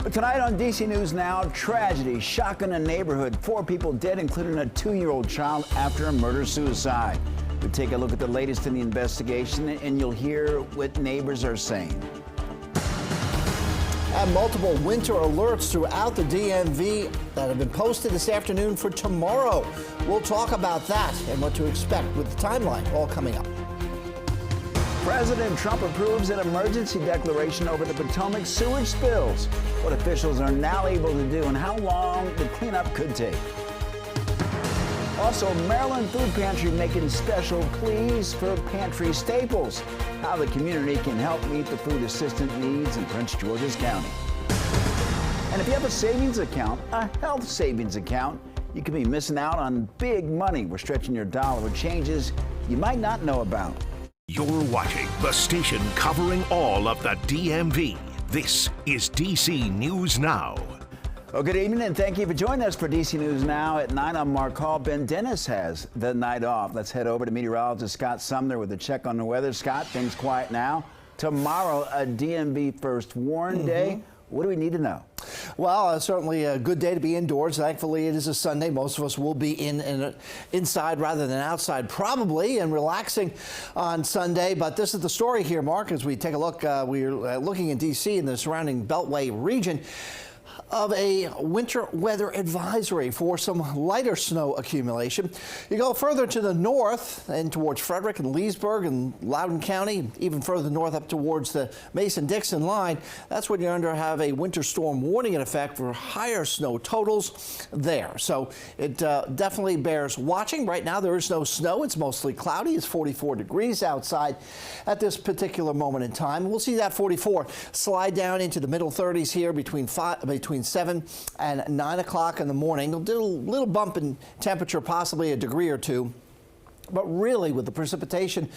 But tonight on DC News Now, tragedy shocking a neighborhood. 4 people dead, including a 2-year-old child, after a murder-suicide. We take a look at the latest in the investigation, and you'll hear what neighbors are saying. And multiple winter alerts throughout the DMV that have been posted this afternoon for tomorrow. We'll talk about that and what to expect with the timeline all coming up. President Trump approves an emergency declaration over the Potomac sewage spills. What officials are now able to do and how long the cleanup could take. Also, Maryland Food Pantry making special pleas for pantry staples. How the community can help meet the food assistance needs in Prince George's County. And if you have a savings account, a health savings account, you could be missing out on big money. We're stretching your dollar with changes you might not know about. You're watching the station covering all of the DMV. This is DC News Now. Well, good evening, and thank you for joining us for DC News Now at 9. I'm Mark Hall. Ben Dennis has the night off. Let's head over to meteorologist Scott Sumner with a check on the weather. Scott, things quiet now. Tomorrow, a DMV first warn day. What do we need to know? Well, certainly a good day to be indoors. Thankfully, it is a Sunday. Most of us will be inside rather than outside, probably, and relaxing on Sunday. But this is the story here, Mark, as we take a look. We're looking in D.C. and the surrounding Beltway region of a winter weather advisory for some lighter snow accumulation. You go further to the north and towards Frederick and Leesburg and Loudoun County, even further north up towards the Mason-Dixon line. That's when you're under have a winter storm warning in effect for higher snow totals there. So it definitely bears watching. Right now there is no snow. It's mostly cloudy. It's 44 degrees outside at this particular moment in time. We'll see that 44 slide down into the middle 30s here between 7 and 9 o'clock in the morning. A little bump in temperature, possibly a degree or two. But really, with the precipitation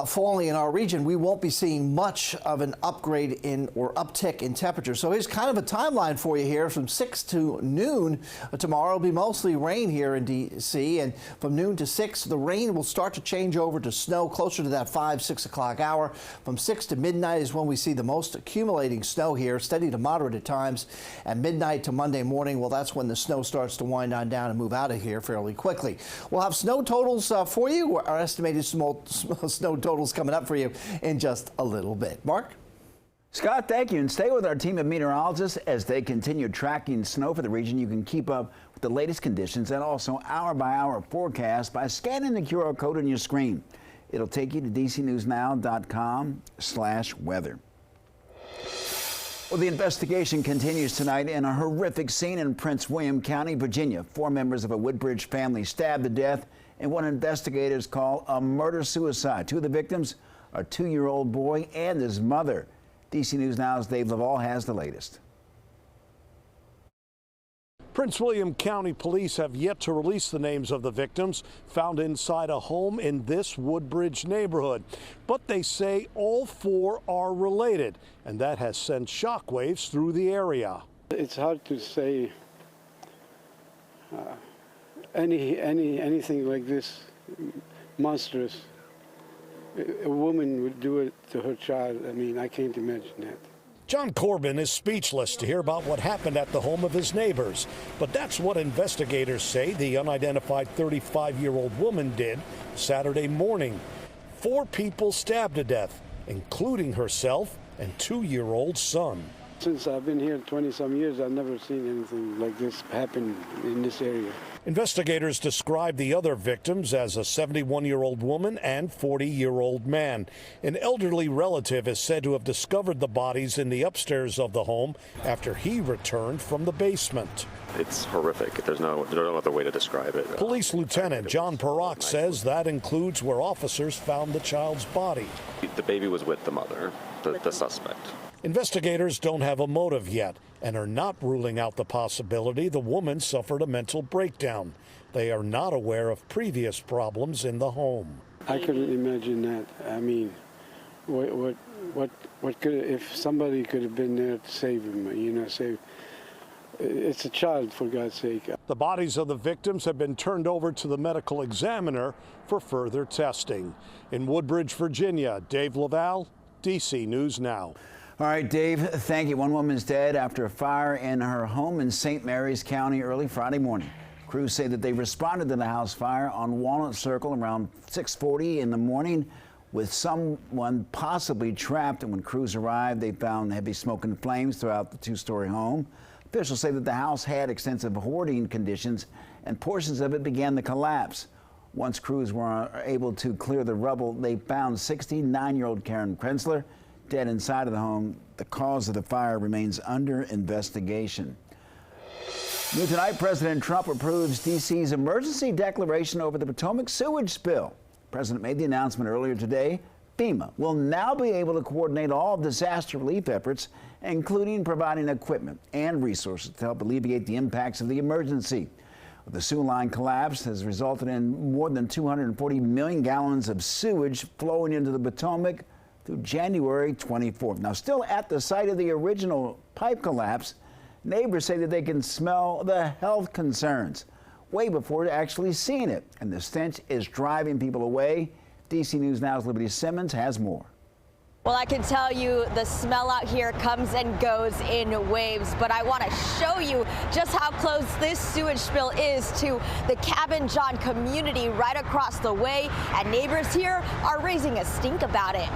falling in our region, we won't be seeing much of an upgrade in or uptick in temperature. So here's kind of a timeline for you here. From 6 to noon tomorrow will be mostly rain here in D.C. And from noon to 6, the rain will start to change over to snow closer to that 5-6 o'clock hour. From 6 to midnight is when we see the most accumulating snow here, steady to moderate at times. And midnight to Monday morning, well, that's when the snow starts to wind on down and move out of here fairly quickly. We'll have snow totals for you, our estimated snow totals coming up for you in just a little bit. Mark? Scott, thank you. And stay with our team of meteorologists as they continue tracking snow for the region. You can keep up with the latest conditions and also hour-by-hour forecast by scanning the QR code on your screen. It'll take you to dcnewsnow.com/weather. Well, the investigation continues tonight in a horrific scene in Prince William County, Virginia. 4 members of a Woodbridge family stabbed to death in what investigators call a murder-suicide. 2 of the victims are a 2-year-old boy and his mother. DC News Now's Dave Laval has the latest. Prince William County police have yet to release the names of the victims found inside a home in this Woodbridge neighborhood. But they say all 4 are related, and that has sent shockwaves through the area. It's hard to say anything like this monstrous. A woman would do it to her child. I mean, I can't imagine that. John Corbin is speechless to hear about what happened at the home of his neighbors. But that's what investigators say the unidentified 35-year-old woman did Saturday morning. 4 people stabbed to death, including herself and 2-year-old son. Since I've been here 20-some years, I've never seen anything like this happen in this area. Investigators describe the other victims as a 71-year-old woman and 40-year-old man. An elderly relative is said to have discovered the bodies in the upstairs of the home after he returned from the basement. It's horrific. There's no other way to describe it. Police Lieutenant John Perrock says that includes where officers found the child's body. The baby was with the mother, the suspect. Investigators don't have a motive yet and are not ruling out the possibility the woman suffered a mental breakdown. They are not aware of previous problems in the home. I couldn't imagine that. I mean, what could, if somebody could have been there to save him, save. It's a child, for God's sake. The bodies of the victims have been turned over to the medical examiner for further testing. In Woodbridge, Virginia, Dave Laval, DC News Now. All right, Dave, thank you. One woman's dead after a fire in her home in St. Mary's County early Friday morning. Crews say that they responded to the house fire on Walnut Circle around 6:40 in the morning with someone possibly trapped. And when crews arrived, they found heavy smoke and flames throughout the two-story home. Officials say that the house had extensive hoarding conditions and portions of it began to collapse. Once crews were able to clear the rubble, they found 69-year-old Karen Krenzler dead inside of the home. The cause of the fire remains under investigation. New tonight, President Trump approves D.C.'s emergency declaration over the Potomac sewage spill. The president made the announcement earlier today. FEMA will now be able to coordinate all disaster relief efforts, including providing equipment and resources to help alleviate the impacts of the emergency. The sewer line collapse has resulted in more than 240 million gallons of sewage flowing into the Potomac through January 24th. Now, still at the site of the original pipe collapse, neighbors say that they can smell the health concerns way before actually seeing it, and the stench is driving people away. DC News Now's Liberty Simmons has more. Well, I can tell you the smell out here comes and goes in waves, but I want to show you just how close this sewage spill is to the Cabin John community right across the way, and neighbors here are raising a stink about it.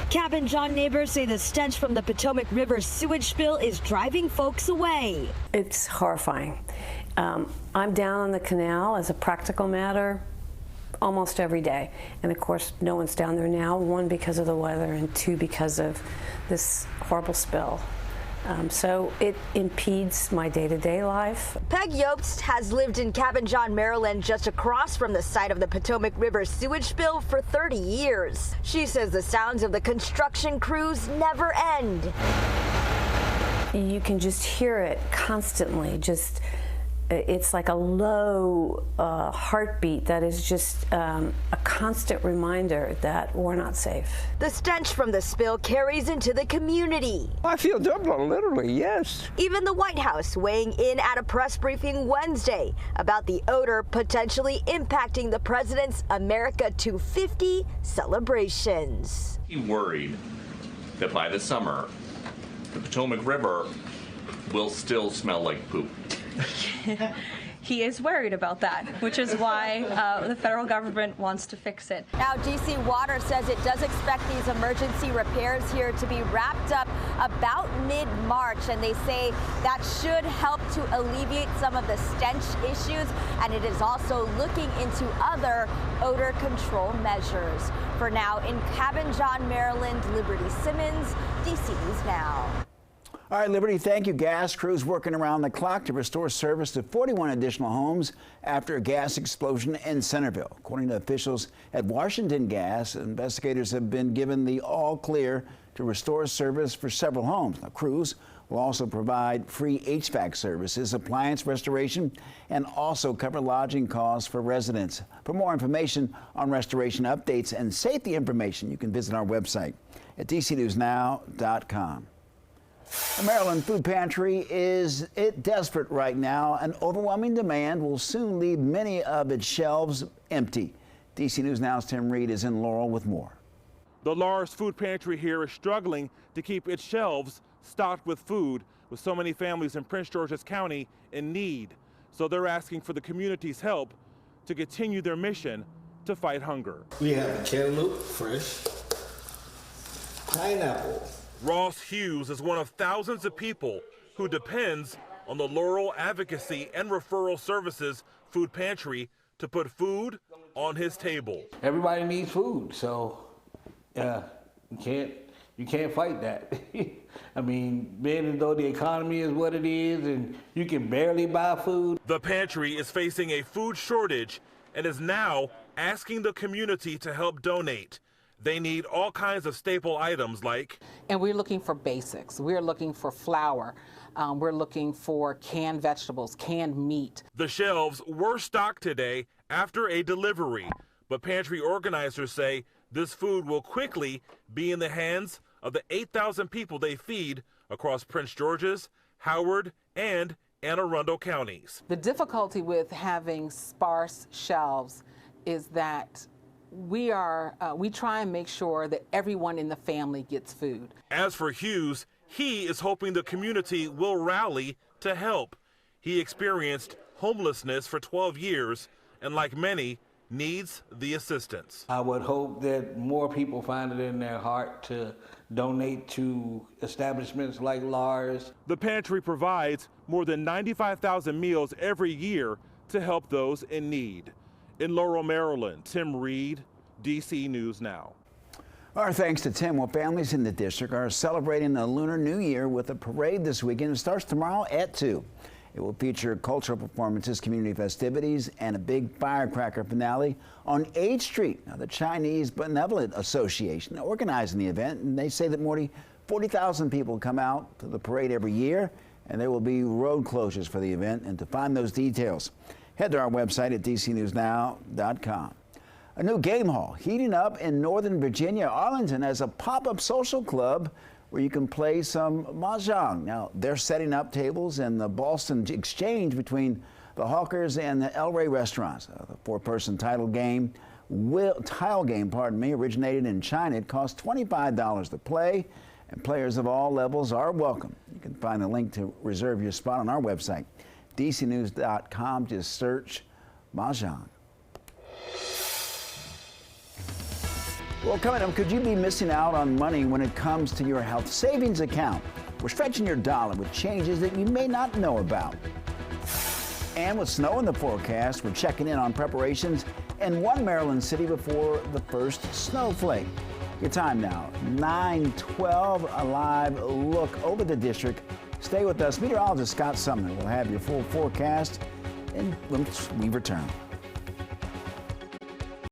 Cabin John neighbors say the stench from the Potomac River sewage spill is driving folks away. It's horrifying. I'm down on the canal as a practical matter almost every day. And of course, no one's down there now, one, because of the weather, and two, because of this horrible spill. So it impedes my day-to-day life. Peg Yobst has lived in Cabin John, Maryland, just across from the site of the Potomac River sewage spill for 30 years. She says the sounds of the construction crews never end. You can just hear it constantly, it's like a low heartbeat that is just a constant reminder that we're not safe. The stench from the spill carries into the community. I feel double, literally, yes. Even the White House weighing in at a press briefing Wednesday about the odor potentially impacting the president's America 250 celebrations. He worried that by the summer, the Potomac River will still smell like poop. He is worried about that, which is why the federal government wants to fix it. Now, DC Water says it does expect these emergency repairs here to be wrapped up about mid-March, and they say that should help to alleviate some of the stench issues, and it is also looking into other odor control measures. For now, in Cabin John, Maryland, Liberty Simmons, DC News Now. All right, Liberty, thank you. Gas crews working around the clock to restore service to 41 additional homes after a gas explosion in Centerville. According to officials at Washington Gas, investigators have been given the all clear to restore service for several homes. Now, crews will also provide free HVAC services, appliance restoration, and also cover lodging costs for residents. For more information on restoration updates and safety information, you can visit our website at dcnewsnow.com. The Maryland Food Pantry is desperate right now. An overwhelming demand will soon leave many of its shelves empty. DC News Now's Tim Reed is in Laurel with more. The Laurel's Food Pantry here is struggling to keep its shelves stocked with food, with so many families in Prince George's County in need. So they're asking for the community's help to continue their mission to fight hunger. We have cantaloupe, fresh, pineapple. Ross Hughes is one of thousands of people who depends on the Laurel Advocacy and Referral Services Food Pantry to put food on his table. Everybody needs food, so you can't fight that. I mean, being as though the economy is what it is and you can barely buy food. The pantry is facing a food shortage and is now asking the community to help donate. They need all kinds of staple items like... And we're looking for basics. We're looking for flour. We're looking for canned vegetables, canned meat. The shelves were stocked today after a delivery, but pantry organizers say this food will quickly be in the hands of the 8,000 people they feed across Prince George's, Howard, and Anne Arundel counties. The difficulty with having sparse shelves is that we try and make sure that everyone in the family gets food. As for Hughes, he is hoping the community will rally to help. He experienced homelessness for 12 years and, like many, needs the assistance. I would hope that more people find it in their heart to donate to establishments like Laurel's. The pantry provides more than 95,000 meals every year to help those in need. In Laurel, Maryland, Tim Reed, DC News Now. Our thanks to Tim. Well, families in the district are celebrating the Lunar New Year with a parade this weekend. It starts tomorrow at 2. It will feature cultural performances, community festivities, and a big firecracker finale on 8th Street. Now, the Chinese Benevolent Association organizing the event, and they say that more than 40,000 people come out to the parade every year, and there will be road closures for the event. And to find those details, head to our website at dcnewsnow.com. A new game hall heating up in Northern Virginia. Arlington has a pop-up social club where you can play some mahjong. Now, they're setting up tables in the Boston Exchange between the Hawkers and the El Rey restaurants. The four-person tile game, originated in China. It costs $25 to play, and players of all levels are welcome. You can find a link to reserve your spot on our website, dcnews.com. Just search mahjong. Well, coming up, could you be missing out on money when it comes to your health savings account? We're stretching your dollar with changes that you may not know about. And with snow in the forecast, we're checking in on preparations in one Maryland city before the first snowflake. Your time now, 9:12, a live look over the district. Stay with us. Meteorologist Scott Sumner will have your full forecast and once we return.